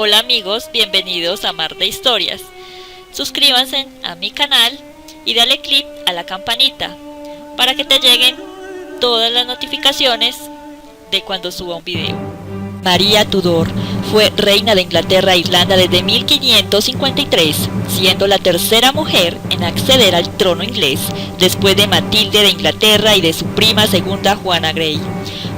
Hola amigos, bienvenidos a Mar de Historias. Suscríbanse a mi canal y dale click a la campanita para que te lleguen todas las notificaciones de cuando suba un video. María Tudor fue reina de Inglaterra e Irlanda desde 1553, siendo la tercera mujer en acceder al trono inglés, después de Matilde de Inglaterra y de su prima segunda Juana Grey.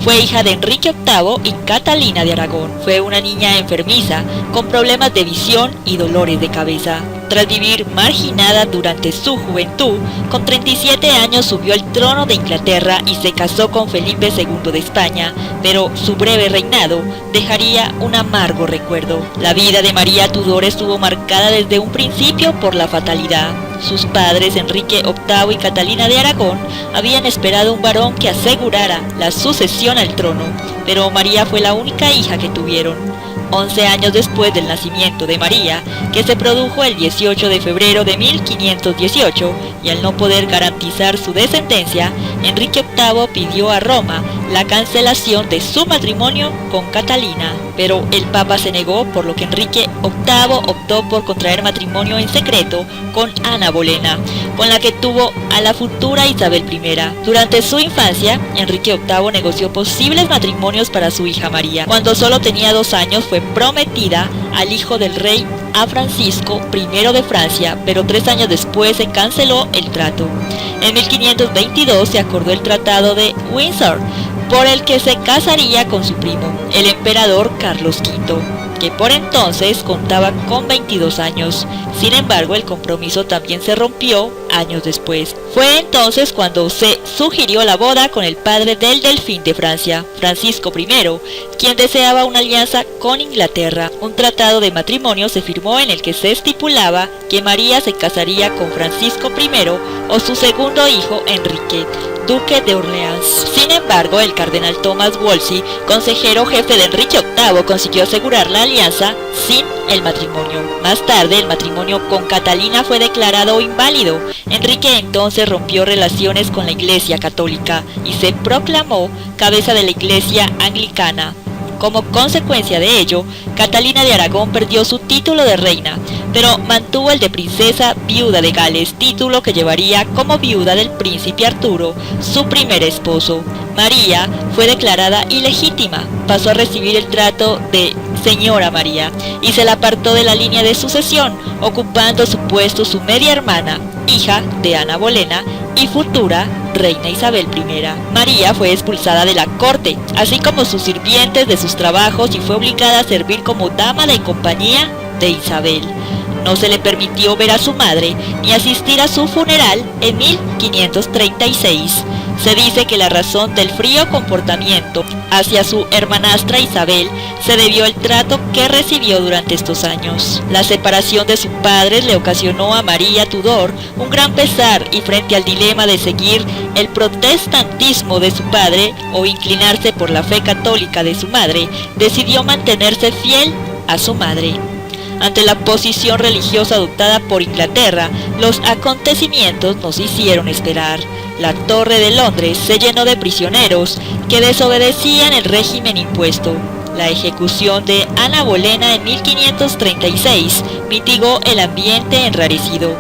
Fue hija de Enrique VIII y Catalina de Aragón. Fue una niña enfermiza, con problemas de visión y dolores de cabeza. Tras vivir marginada durante su juventud, con 37 años subió al trono de Inglaterra y se casó con Felipe II de España, pero su breve reinado dejaría un amargo recuerdo. La vida de María Tudor estuvo marcada desde un principio por la fatalidad. Sus padres, Enrique VIII y Catalina de Aragón, habían esperado un varón que asegurara la sucesión al trono, pero María fue la única hija que tuvieron. 11 años después del nacimiento de María, que se produjo el 18 de febrero de 1518, y al no poder garantizar su descendencia, Enrique VIII pidió a Roma la cancelación de su matrimonio con Catalina, pero el Papa se negó, por lo que Enrique VIII optó por contraer matrimonio en secreto con Ana Bolena, con la que tuvo a la futura Isabel I. Durante su infancia, Enrique VIII negoció posibles matrimonios para su hija María. Cuando solo tenía 2 años, fue prometida al hijo del rey, a Francisco I de Francia, pero 3 años después se canceló el trato. En 1522 se acordó el Tratado de Windsor, por el que se casaría con su primo, el emperador Carlos V, que por entonces contaba con 22 años. Sin embargo, el compromiso también se rompió años después. Fue entonces cuando se sugirió la boda con el padre del delfín de Francia, Francisco I, quien deseaba una alianza con Inglaterra. Un tratado de matrimonio se firmó en el que se estipulaba que María se casaría con Francisco I o su segundo hijo, Enrique, duque de Orleans. Sin embargo, el cardenal Thomas Wolsey, consejero jefe de Enrique VIII, consiguió asegurar la alianza sin el matrimonio. Más tarde, el matrimonio con Catalina fue declarado inválido. Enrique entonces rompió relaciones con la Iglesia Católica y se proclamó cabeza de la Iglesia Anglicana. Como consecuencia de ello, Catalina de Aragón perdió su título de reina, pero mantuvo el de princesa viuda de Gales, título que llevaría como viuda del príncipe Arturo, su primer esposo. María fue declarada ilegítima, pasó a recibir el trato de señora María y se la apartó de la línea de sucesión, ocupando su puesto su media hermana, hija de Ana Bolena y futura reina Isabel I. María fue expulsada de la corte, así como sus sirvientes de sus trabajos, y fue obligada a servir como dama de compañía de Isabel. No se le permitió ver a su madre ni asistir a su funeral en 1536. Se dice que la razón del frío comportamiento hacia su hermanastra Isabel se debió al trato que recibió durante estos años. La separación de sus padres le ocasionó a María Tudor un gran pesar, y frente al dilema de seguir el protestantismo de su padre o inclinarse por la fe católica de su madre, decidió mantenerse fiel a su madre. Ante la posición religiosa adoptada por Inglaterra, los acontecimientos nos hicieron esperar. La Torre de Londres se llenó de prisioneros que desobedecían el régimen impuesto. La ejecución de Ana Bolena en 1536 mitigó el ambiente enrarecido.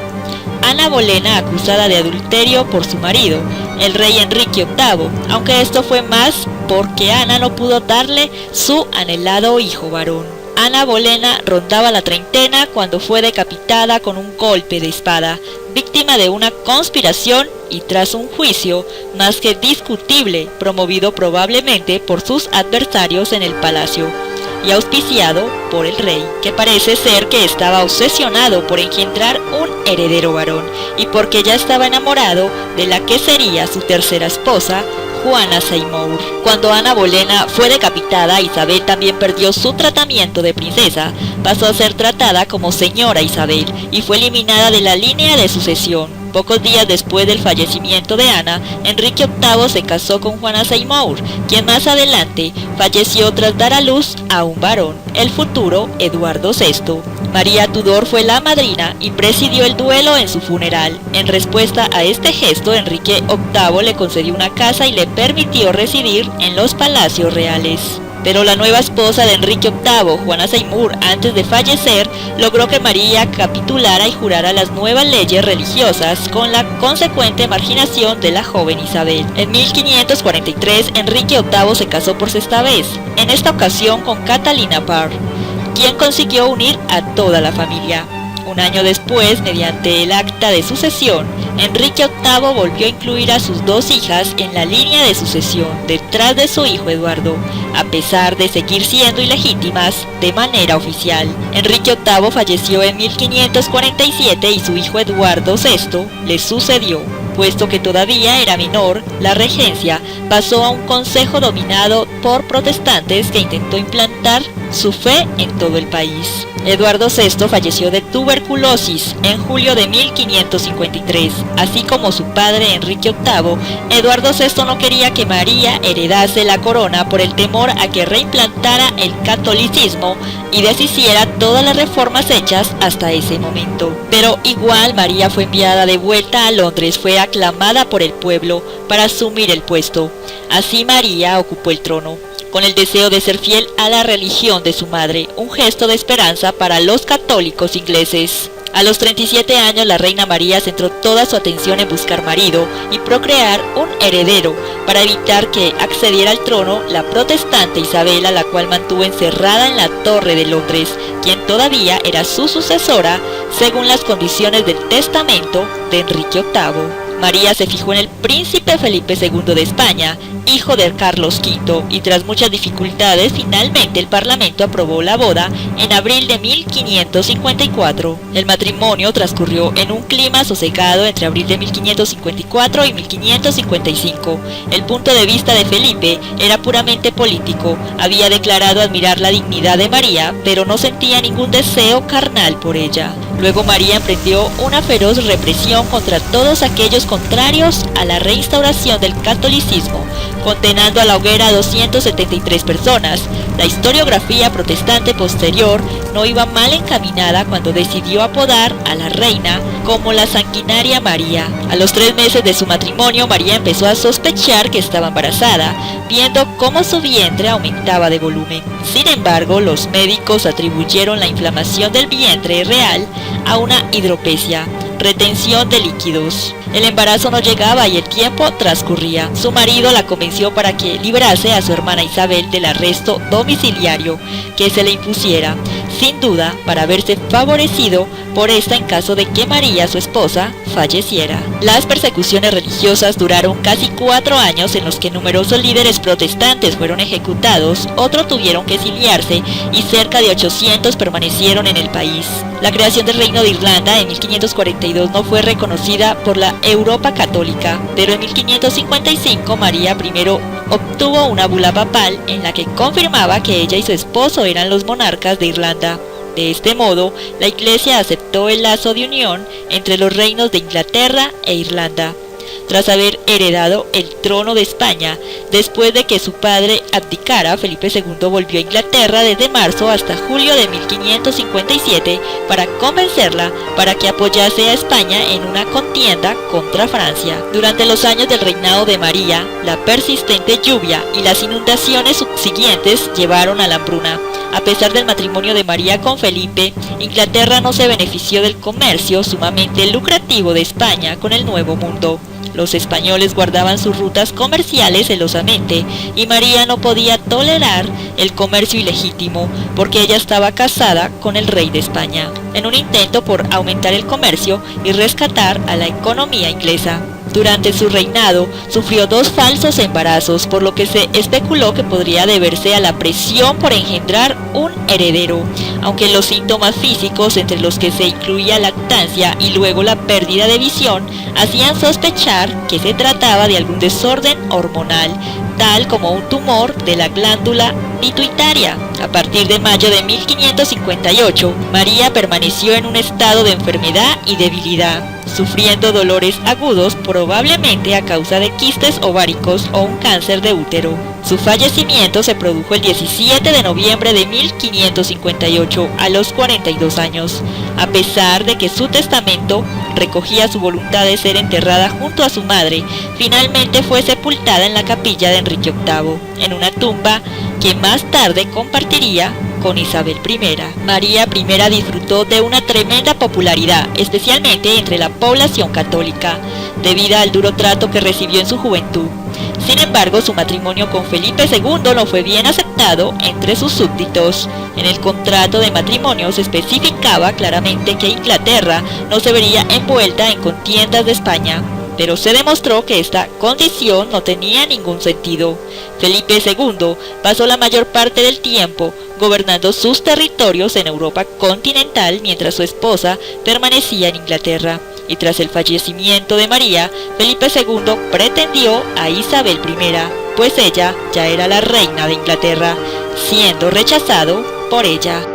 Ana Bolena, acusada de adulterio por su marido, el rey Enrique VIII, aunque esto fue más porque Ana no pudo darle su anhelado hijo varón. Ana Bolena rondaba la treintena cuando fue decapitada con un golpe de espada, víctima de una conspiración y tras un juicio más que discutible, promovido probablemente por sus adversarios en el palacio y auspiciado por el rey, que parece ser que estaba obsesionado por engendrar un heredero varón y porque ya estaba enamorado de la que sería su tercera esposa, Juana Seymour. Cuando Ana Bolena fue decapitada, Isabel también perdió su tratamiento de princesa, pasó a ser tratada como señora Isabel y fue eliminada de la línea de sucesión. Pocos días después del fallecimiento de Ana, Enrique VIII se casó con Juana Seymour, quien más adelante falleció tras dar a luz a un varón, el futuro Eduardo VI. María Tudor fue la madrina y presidió el duelo en su funeral. En respuesta a este gesto, Enrique VIII le concedió una casa y le permitió residir en los palacios reales. pero la nueva esposa de Enrique VIII, Juana Seymour, antes de fallecer, logró que María capitulara y jurara las nuevas leyes religiosas, con la consecuente marginación de la joven Isabel. En 1543, Enrique VIII se casó por sexta vez, en esta ocasión con Catalina Parr, quien consiguió unir a toda la familia. Un año después, mediante el acta de sucesión, Enrique VIII volvió a incluir a sus dos hijas en la línea de sucesión detrás de su hijo Eduardo, a pesar de seguir siendo ilegítimas de manera oficial. Enrique VIII falleció en 1547 y su hijo Eduardo VI le sucedió. Puesto que todavía era menor, la regencia pasó a un consejo dominado por protestantes que intentó implantar su fe en todo el país. Eduardo VI falleció de tuberculosis en julio de 1553, así como su padre Enrique VIII. Eduardo VI no quería que María heredase la corona por el temor a que reimplantara el catolicismo y deshiciera todas las reformas hechas hasta ese momento. Pero igual María fue enviada de vuelta a Londres, fue aclamada por el pueblo para asumir el puesto. Así María ocupó el trono, con el deseo de ser fiel a la religión de su madre, un gesto de esperanza para los católicos ingleses. A los 37 años, la reina María centró toda su atención en buscar marido y procrear un heredero, para evitar que accediera al trono la protestante Isabel, a la cual mantuvo encerrada en la Torre de Londres, quien todavía era su sucesora según las condiciones del testamento de Enrique VIII. María se fijó en el príncipe Felipe II de España, hijo de Carlos V, y tras muchas dificultades, finalmente el Parlamento aprobó la boda en abril de 1554. El matrimonio transcurrió en un clima sosegado entre abril de 1554 y 1555. El punto de vista de Felipe era puramente político. Había declarado admirar la dignidad de María, pero no sentía ningún deseo carnal por ella. Luego María emprendió una feroz represión contra todos aquellos contrarios a la reinstauración del catolicismo, condenando a la hoguera a 273 personas. La historiografía protestante posterior no iba mal encaminada cuando decidió apodar a la reina como la sanguinaria María. A los 3 meses de su matrimonio, María empezó a sospechar que estaba embarazada, viendo cómo su vientre aumentaba de volumen. Sin embargo, los médicos atribuyeron la inflamación del vientre real a una hidropesia, retención de líquidos. El embarazo no llegaba y el tiempo transcurría. Su marido la convenció para que librase a su hermana Isabel del arresto domiciliario que se le impusiera, sin duda para verse favorecido por esta en caso de que María, su esposa, falleciera. Las persecuciones religiosas duraron casi 4 años, en los que numerosos líderes protestantes fueron ejecutados, otros tuvieron que exiliarse y cerca de 800 permanecieron en el país. La creación del Reino de Irlanda en 1542 no fue reconocida por la Europa católica, pero en 1555 María I obtuvo una bula papal en la que confirmaba que ella y su esposo eran los monarcas de Irlanda. De este modo, la Iglesia aceptó el lazo de unión entre los reinos de Inglaterra e Irlanda. Tras haber heredado el trono de España, después de que su padre abdicara, Felipe II volvió a Inglaterra desde marzo hasta julio de 1557 para convencerla para que apoyase a España en una contienda contra Francia. Durante los años del reinado de María, la persistente lluvia y las inundaciones subsiguientes llevaron a la hambruna. A pesar del matrimonio de María con Felipe, Inglaterra no se benefició del comercio sumamente lucrativo de España con el Nuevo Mundo. Los españoles guardaban sus rutas comerciales celosamente y María no podía tolerar el comercio ilegítimo porque ella estaba casada con el rey de España, en un intento por aumentar el comercio y rescatar a la economía inglesa. Durante su reinado sufrió 2 falsos embarazos, por lo que se especuló que podría deberse a la presión por engendrar un heredero, aunque los síntomas físicos, entre los que se incluía lactancia y luego la pérdida de visión, hacían sospechar que se trataba de algún desorden hormonal, tal como un tumor de la glándula pituitaria. A partir de mayo de 1558, María permaneció en un estado de enfermedad y debilidad. sufriendo dolores agudos probablemente a causa de quistes ováricos o un cáncer de útero. Su fallecimiento se produjo el 17 de noviembre de 1558 a los 42 años, a pesar de que su testamento recogía su voluntad de ser enterrada junto a su madre. Finalmente fue sepultada en la capilla de Enrique VIII, en una tumba que más tarde compartiría con Isabel I. María I disfrutó de una tremenda popularidad, especialmente entre la población católica, debido al duro trato que recibió en su juventud. Sin embargo, su matrimonio con Felipe II no fue bien aceptado entre sus súbditos. En el contrato de matrimonio se especificaba claramente que Inglaterra no se vería envuelta en contiendas de España, pero se demostró que esta condición no tenía ningún sentido. Felipe II pasó la mayor parte del tiempo gobernando sus territorios en Europa continental mientras su esposa permanecía en Inglaterra, y tras el fallecimiento de María, Felipe II pretendió a Isabel I, pues ella ya era la reina de Inglaterra, siendo rechazado por ella.